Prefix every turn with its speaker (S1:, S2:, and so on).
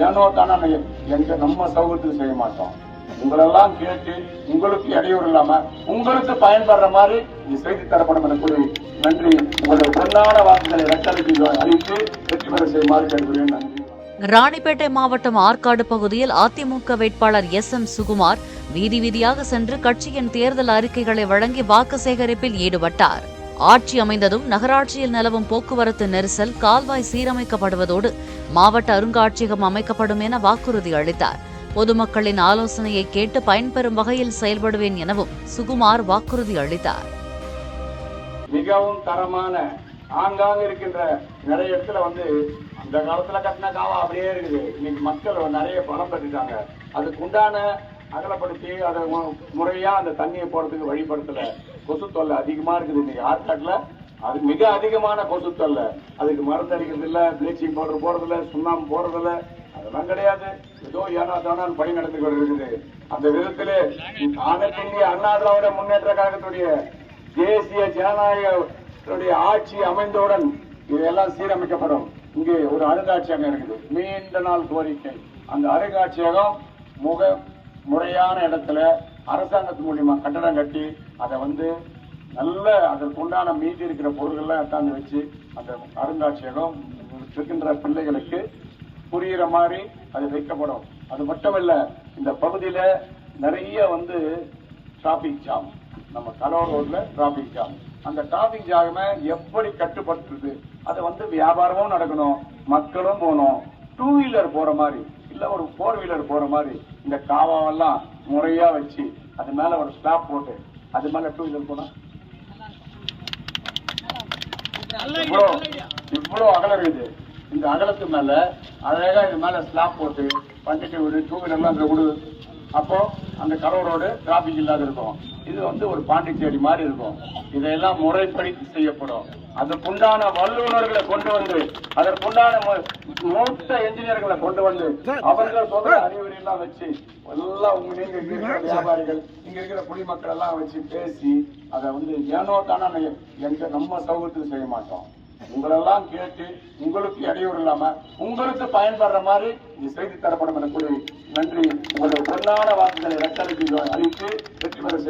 S1: ஏனோ தானே நம்ம சௌகரியத்துக்கு செய்ய மாட்டோம். உங்களெல்லாம் கேட்டு உங்களுக்கு இடையூறு இல்லாம உங்களுக்கு பயன்படுற மாதிரி இது செய்தி தரப்படும் என கூறி நன்றி. உங்களுடைய பொன்னான வாக்குகளை ரெட்டலைக்கு அளித்து வெற்றி பெற செய்யுமாறு கேட்கிறேன். நன்றி.
S2: ராணிப்பேட்டை மாவட்டம் ஆற்காடு பகுதியில் அதிமுக வேட்பாளர் SM சுகுமார் வீதி வீதியாக சென்று கட்சியின் தேர்தல் அறிக்கைகளை வழங்கி வாக்கு சேகரிப்பில் ஈடுபட்டார். ஆட்சி அமைந்ததும் நகராட்சியில் நிலவும் போக்குவரத்து நெரிசல், கால்வாய் சீரமைக்கப்படுவதோடு மாவட்ட அருங்காட்சியகம் அமைக்கப்படும் என வாக்குறுதி அளித்தார். பொதுமக்களின் ஆலோசனையை கேட்டு பயன்பெறும் வகையில் செயல்படுவேன் எனவும் சுகுமார் வாக்குறுதி அளித்தார்.
S1: மிகவும் தரமான ஆங்காங்க இருக்கின்ற நிறைய இடத்துல அந்த காலத்துல கட்டின காவா அப்படியே இருக்குது. இன்னைக்கு மக்கள் நிறைய பணம் பெற்றுட்டாங்க. அதுக்கு உண்டான அகலப்படுத்தி அதை முறையா அந்த தண்ணியை போறதுக்கு வழிபடுத்தல. கொசு தொல்லை அதிகமா இருக்குது இன்னைக்கு ஆற்காட்டுல. அது மிக அதிகமான கொசு தொல்லை. அதுக்கு மருந்து அடிக்கிறது இல்ல, பிளீச்சிங் பவுடர் போறதில்ல, சுண்ணாம்பு போறதில்ல, அதெல்லாம் கிடையாது. ஏதோ ஏனா தானால் பணி நடந்து கொண்டிருக்குது. அந்த விதத்திலே அனைத்து இந்திய அண்ணா திராவிட முன்னேற்ற கழகத்துடைய தேசிய ஜனநாயக ஆட்சி அமைந்தவுடன் இதெல்லாம் சீரமைக்கப்படும். இங்கே ஒரு அருங்காட்சியகம் இருக்குது. நீண்ட நாள் கோரிக்கை. அந்த அருங்காட்சியகம் முறையான இடத்துல அரசாங்கத்து மூலியமா கட்டடம் கட்டி அதை நல்ல அதற்கு உண்டான மீதி இருக்கிற பொருள்கள்லாம் எடுத்தாந்து வச்சு அந்த அருங்காட்சியகம் இருக்கின்ற பிள்ளைகளுக்கு புரிகிற மாதிரி அது வைக்கப்படும். அது மட்டுமல்ல, இந்த பகுதியில நிறைய டிராபிக் ஜாம், நம்ம கலோர் ரோட்ல டிராபிக் ஜாம். அந்த டிராபிக் ஜாமை எப்படி கட்டுப்படுத்துறது? அதை வியாபாரமும் நடக்கணும், மக்களும் போகணும். 2 வீலர் போற மாதிரி இல்ல, ஒரு 4 வீலர் போற மாதிரி இந்த காவாவெல்லாம் முறையா வச்சு அது மேல ஒரு ஸ்லாப் போட்டு அது மேல 2 வீலர் போனா இவ்வளவு அகலம் இருக்குது. இந்த அகலத்து மேல அழகா இது மேல ஸ்லாப் போட்டு பண்ணிட்டு ஒரு 2 வீலர்லாம் அங்க விடு. அப்போ அந்த கலர் ரோடு டிராபிக் இல்லாத இருக்கும். இது ஒரு பாண்டிச்சேரி மாதிரி இருக்கும். இதையெல்லாம் முறைப்படி செய்யப்படும். அதற்குண்டான வல்லுநர்களை கொண்டு வந்து, அதற்குண்டான மூத்த என்ஜினியர்களை கொண்டு வந்து அவர்கள் சொல்ற அறிவுரை எல்லாம் வச்சு எல்லாம் நீங்க இருக்கிற வியாபாரிகள், இங்க இருக்கிற குடிமக்கள் எல்லாம் வச்சு பேசி அதை ஏனோ தானே நம்ம சௌகரியத்துக்கு செய்ய மாட்டோம். உங்களெல்லாம் கேட்டு உங்களுக்கு இடையூறு இல்லாம உங்களுக்கு பயன்படுற மாதிரி இது செய்தி தரப்படும் என கூறி நன்றி. உங்களுடைய பொன்னான வாக்குகளை ரெட்டலைக்கு அளித்து வெற்றி பெற செய்யும்.